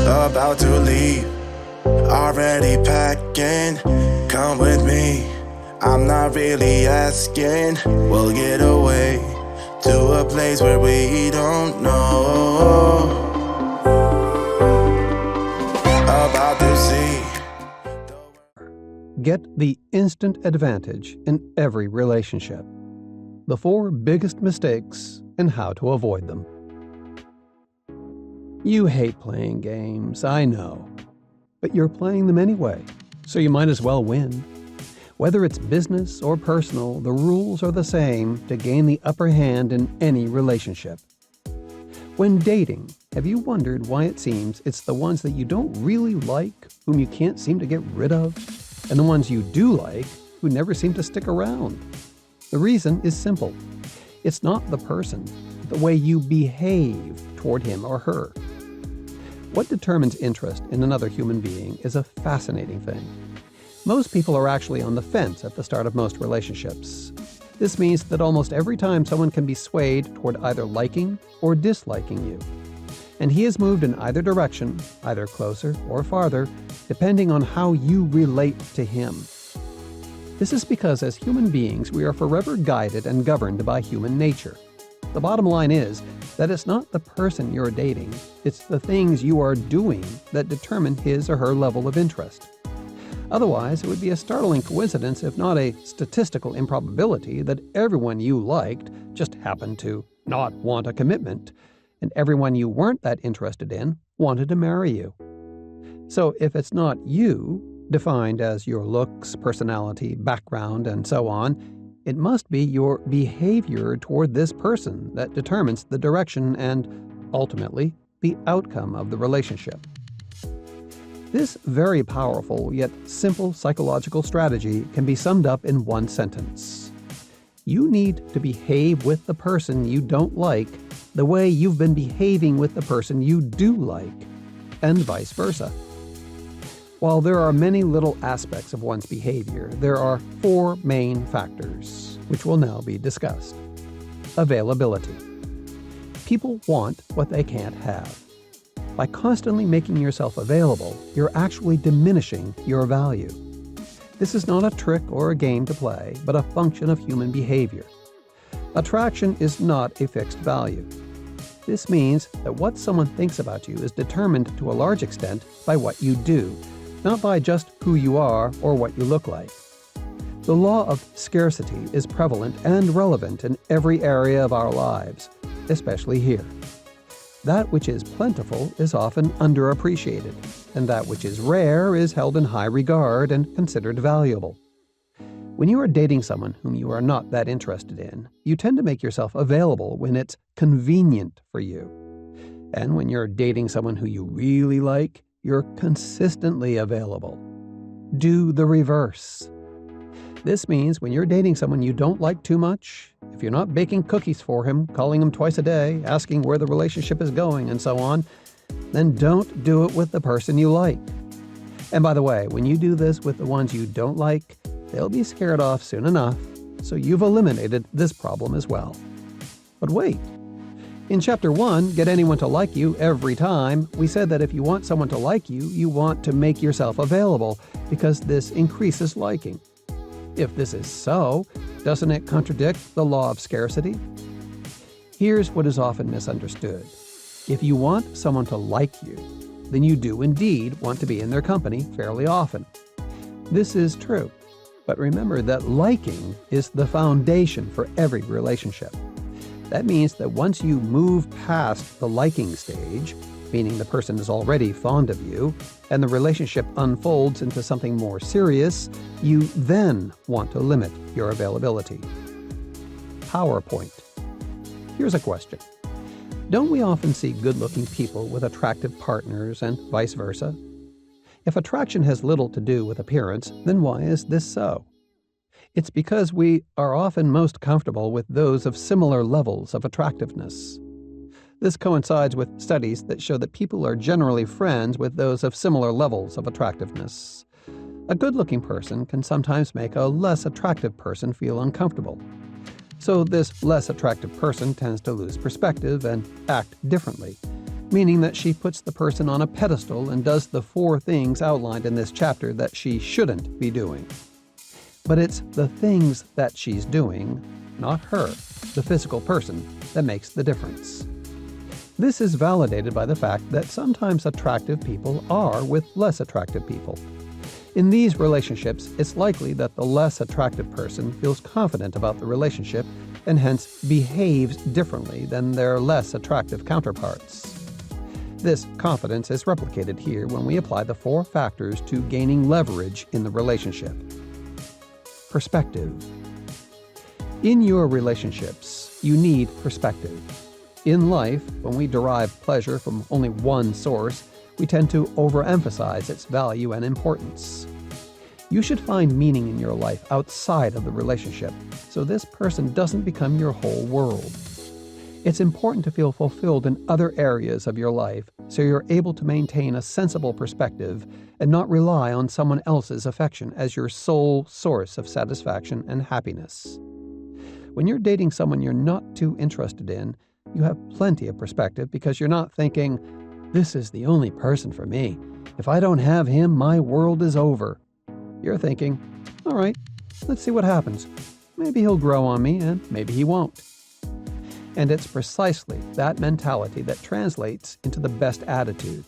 About to leave, already packing. Come with me, I'm not really asking. We'll get away to a place where we don't know. About to see. Get the instant advantage in every relationship. The 4 biggest mistakes and how to avoid them. You hate playing games, I know. But you're playing them anyway, so you might as well win. Whether it's business or personal, the rules are the same to gain the upper hand in any relationship. When dating, have you wondered why it seems it's the ones that you don't really like whom you can't seem to get rid of, and the ones you do like who never seem to stick around? The reason is simple. It's not the person, but the way you behave toward him or her. What determines interest in another human being is a fascinating thing. Most people are actually on the fence at the start of most relationships. This means that almost every time someone can be swayed toward either liking or disliking you. And he has moved in either direction, either closer or farther, depending on how you relate to him. This is because as human beings, we are forever guided and governed by human nature. The bottom line is that it's not the person you're dating, it's the things you are doing that determine his or her level of interest. Otherwise, it would be a startling coincidence, if not a statistical improbability, that everyone you liked just happened to not want a commitment, and everyone you weren't that interested in wanted to marry you. So if it's not you, defined as your looks, personality, background, and so on, it must be your behavior toward this person that determines the direction and, ultimately, the outcome of the relationship. This very powerful yet simple psychological strategy can be summed up in one sentence. You need to behave with the person you don't like the way you've been behaving with the person you do like, and vice versa. While there are many little aspects of one's behavior, there are 4 main factors, which will now be discussed. Availability. People want what they can't have. By constantly making yourself available, you're actually diminishing your value. This is not a trick or a game to play, but a function of human behavior. Attraction is not a fixed value. This means that what someone thinks about you is determined to a large extent by what you do, not by just who you are or what you look like. The law of scarcity is prevalent and relevant in every area of our lives, especially here. That which is plentiful is often underappreciated, and that which is rare is held in high regard and considered valuable. When you are dating someone whom you are not that interested in, you tend to make yourself available when it's convenient for you. And when you're dating someone who you really like, you're consistently available. Do the reverse. This means when you're dating someone you don't like too much, if you're not baking cookies for him, calling him twice a day, asking where the relationship is going, and so on, then don't do it with the person you like. And by the way, when you do this with the ones you don't like, they'll be scared off soon enough, so you've eliminated this problem as well. But wait. In Chapter 1, Get Anyone to Like You Every Time, we said that if you want someone to like you, you want to make yourself available, because this increases liking. If this is so, doesn't it contradict the law of scarcity? Here's what is often misunderstood. If you want someone to like you, then you do indeed want to be in their company fairly often. This is true, but remember that liking is the foundation for every relationship. That means that once you move past the liking stage, meaning the person is already fond of you, and the relationship unfolds into something more serious, you then want to limit your availability. PowerPoint. Here's a question. Don't we often see good-looking people with attractive partners and vice versa? If attraction has little to do with appearance, then why is this so? It's because we are often most comfortable with those of similar levels of attractiveness. This coincides with studies that show that people are generally friends with those of similar levels of attractiveness. A good-looking person can sometimes make a less attractive person feel uncomfortable. So this less attractive person tends to lose perspective and act differently, meaning that she puts the person on a pedestal and does the 4 things outlined in this chapter that she shouldn't be doing. But it's the things that she's doing, not her, the physical person, that makes the difference. This is validated by the fact that sometimes attractive people are with less attractive people. In these relationships, it's likely that the less attractive person feels confident about the relationship and hence behaves differently than their less attractive counterparts. This confidence is replicated here when we apply the 4 factors to gaining leverage in the relationship. Perspective. In your relationships, you need perspective. In life, when we derive pleasure from only one source, we tend to overemphasize its value and importance. You should find meaning in your life outside of the relationship, so this person doesn't become your whole world. It's important to feel fulfilled in other areas of your life, so you're able to maintain a sensible perspective and not rely on someone else's affection as your sole source of satisfaction and happiness. When you're dating someone you're not too interested in, you have plenty of perspective because you're not thinking, "This is the only person for me. If I don't have him, my world is over." You're thinking, "All right, let's see what happens. Maybe he'll grow on me and maybe he won't." And it's precisely that mentality that translates into the best attitude.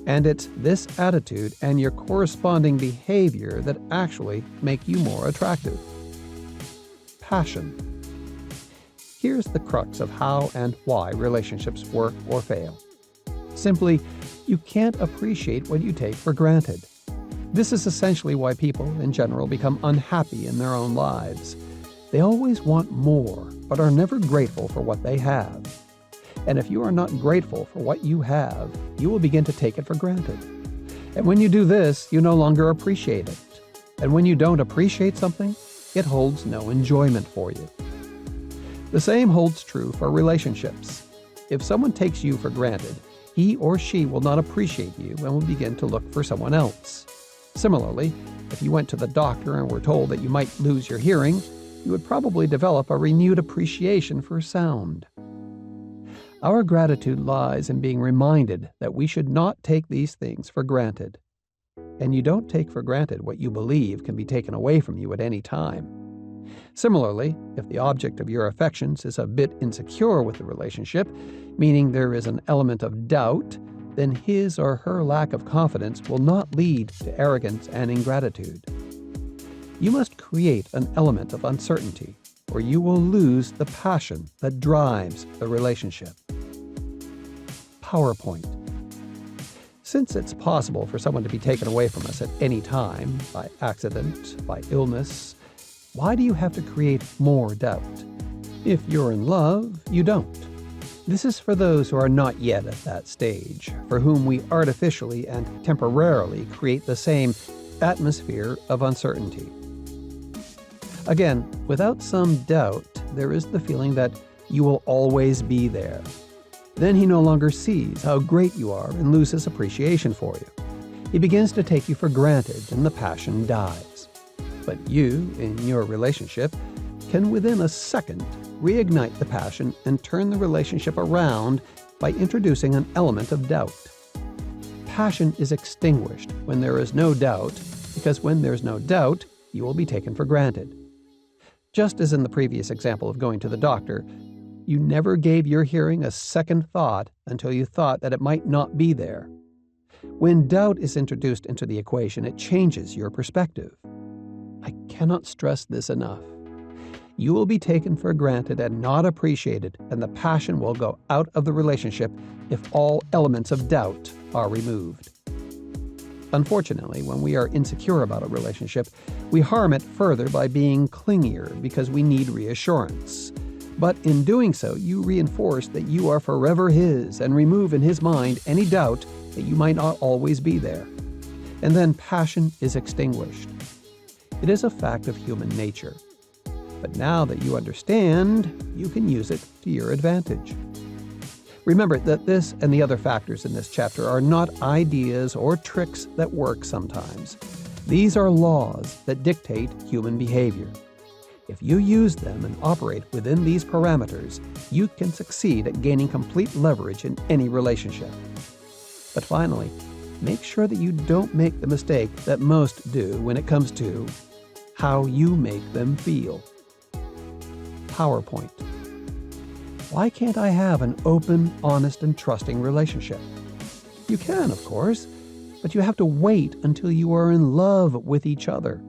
And it's this attitude and your corresponding behavior that actually make you more attractive. Passion. Here's the crux of how and why relationships work or fail. Simply, you can't appreciate what you take for granted. This is essentially why people, in general, become unhappy in their own lives. They always want more, but are never grateful for what they have. And if you are not grateful for what you have, you will begin to take it for granted. And when you do this, you no longer appreciate it. And when you don't appreciate something, it holds no enjoyment for you. The same holds true for relationships. If someone takes you for granted, he or she will not appreciate you and will begin to look for someone else. Similarly, if you went to the doctor and were told that you might lose your hearing, you would probably develop a renewed appreciation for sound. Our gratitude lies in being reminded that we should not take these things for granted. And you don't take for granted what you believe can be taken away from you at any time. Similarly, if the object of your affections is a bit insecure with the relationship, meaning there is an element of doubt, then his or her lack of confidence will not lead to arrogance and ingratitude. You must create an element of uncertainty, or you will lose the passion that drives the relationship. PowerPoint. Since it's possible for someone to be taken away from us at any time, by accident, by illness, why do you have to create more doubt? If you're in love, you don't. This is for those who are not yet at that stage, for whom we artificially and temporarily create the same atmosphere of uncertainty. Again, without some doubt, there is the feeling that you will always be there. Then he no longer sees how great you are and loses appreciation for you. He begins to take you for granted and the passion dies. But you, in your relationship, can within a second reignite the passion and turn the relationship around by introducing an element of doubt. Passion is extinguished when there is no doubt, because when there's no doubt, you will be taken for granted. Just as in the previous example of going to the doctor, you never gave your hearing a second thought until you thought that it might not be there. When doubt is introduced into the equation, it changes your perspective. I cannot stress this enough. You will be taken for granted and not appreciated, and the passion will go out of the relationship if all elements of doubt are removed. Unfortunately, when we are insecure about a relationship, we harm it further by being clingier because we need reassurance. But in doing so, you reinforce that you are forever his and remove in his mind any doubt that you might not always be there. And then passion is extinguished. It is a fact of human nature. But now that you understand, you can use it to your advantage. Remember that this and the other factors in this chapter are not ideas or tricks that work sometimes. These are laws that dictate human behavior. If you use them and operate within these parameters, you can succeed at gaining complete leverage in any relationship. But finally, make sure that you don't make the mistake that most do when it comes to how you make them feel. PowerPoint. Why can't I have an open, honest, and trusting relationship? You can, of course, but you have to wait until you are in love with each other.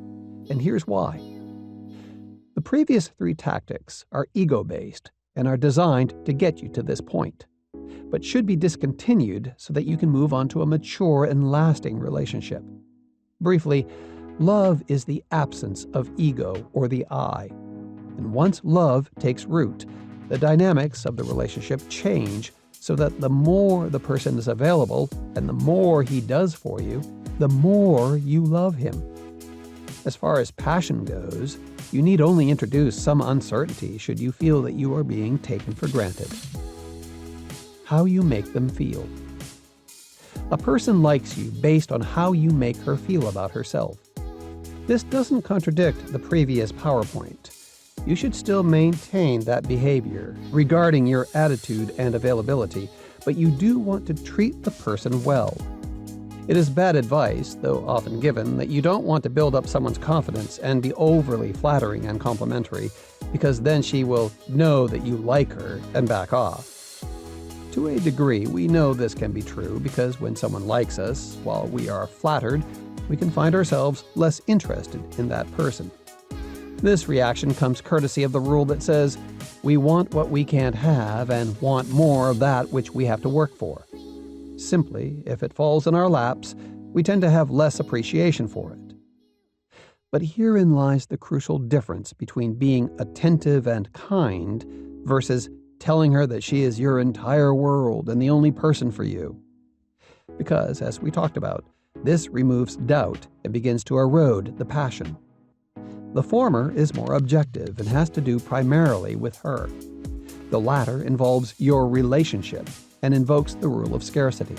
And here's why. The previous 3 tactics are ego-based and are designed to get you to this point, but should be discontinued so that you can move on to a mature and lasting relationship. Briefly, love is the absence of ego or the I. And once love takes root, the dynamics of the relationship change so that the more the person is available and the more he does for you, the more you love him. As far as passion goes, you need only introduce some uncertainty should you feel that you are being taken for granted. How you make them feel. A person likes you based on how you make her feel about herself. This doesn't contradict the previous PowerPoint. You should still maintain that behavior regarding your attitude and availability, but you do want to treat the person well. It is bad advice, though often given, that you don't want to build up someone's confidence and be overly flattering and complimentary, because then she will know that you like her and back off. To a degree, we know this can be true because when someone likes us, while we are flattered, we can find ourselves less interested in that person. This reaction comes courtesy of the rule that says, we want what we can't have and want more of that which we have to work for. Simply, if it falls in our laps, we tend to have less appreciation for it. But herein lies the crucial difference between being attentive and kind versus telling her that she is your entire world and the only person for you. Because, as we talked about, this removes doubt and begins to erode the passion. The former is more objective and has to do primarily with her. The latter involves your relationship and invokes the rule of scarcity.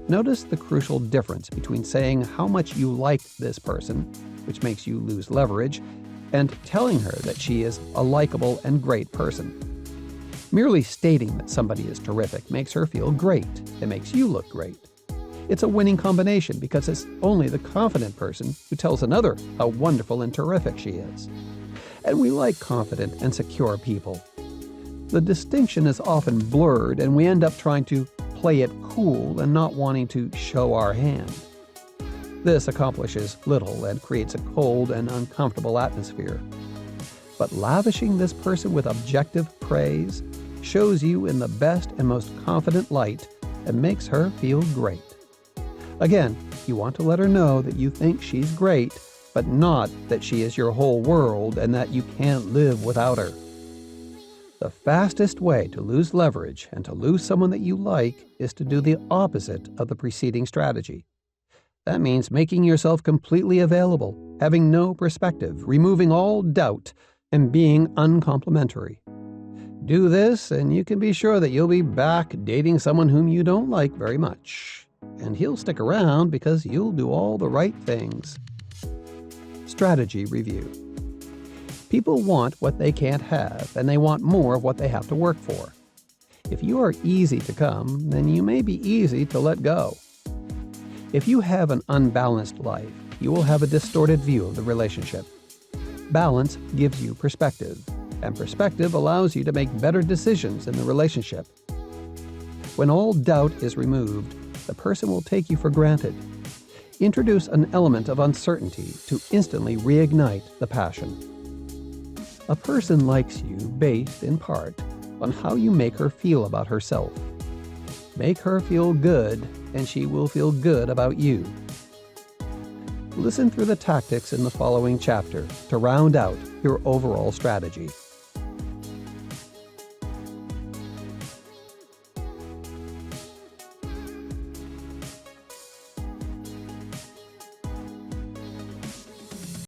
Notice the crucial difference between saying how much you like this person, which makes you lose leverage, and telling her that she is a likable and great person. Merely stating that somebody is terrific makes her feel great and makes you look great. It's a winning combination because it's only the confident person who tells another how wonderful and terrific she is. And we like confident and secure people. The distinction is often blurred and we end up trying to play it cool and not wanting to show our hand. This accomplishes little and creates a cold and uncomfortable atmosphere. But lavishing this person with objective praise shows you in the best and most confident light and makes her feel great. Again, you want to let her know that you think she's great, but not that she is your whole world and that you can't live without her. The fastest way to lose leverage and to lose someone that you like is to do the opposite of the preceding strategy. That means making yourself completely available, having no perspective, removing all doubt, and being uncomplimentary. Do this, and you can be sure that you'll be back dating someone whom you don't like very much. And he'll stick around because you'll do all the right things. Strategy review. People want what they can't have, and they want more of what they have to work for. If you are easy to come, then you may be easy to let go. If you have an unbalanced life, you will have a distorted view of the relationship. Balance gives you perspective, and perspective allows you to make better decisions in the relationship. When all doubt is removed, the person will take you for granted. Introduce an element of uncertainty to instantly reignite the passion. A person likes you based, in part, on how you make her feel about herself. Make her feel good, and she will feel good about you. Listen through the tactics in the following chapter to round out your overall strategy.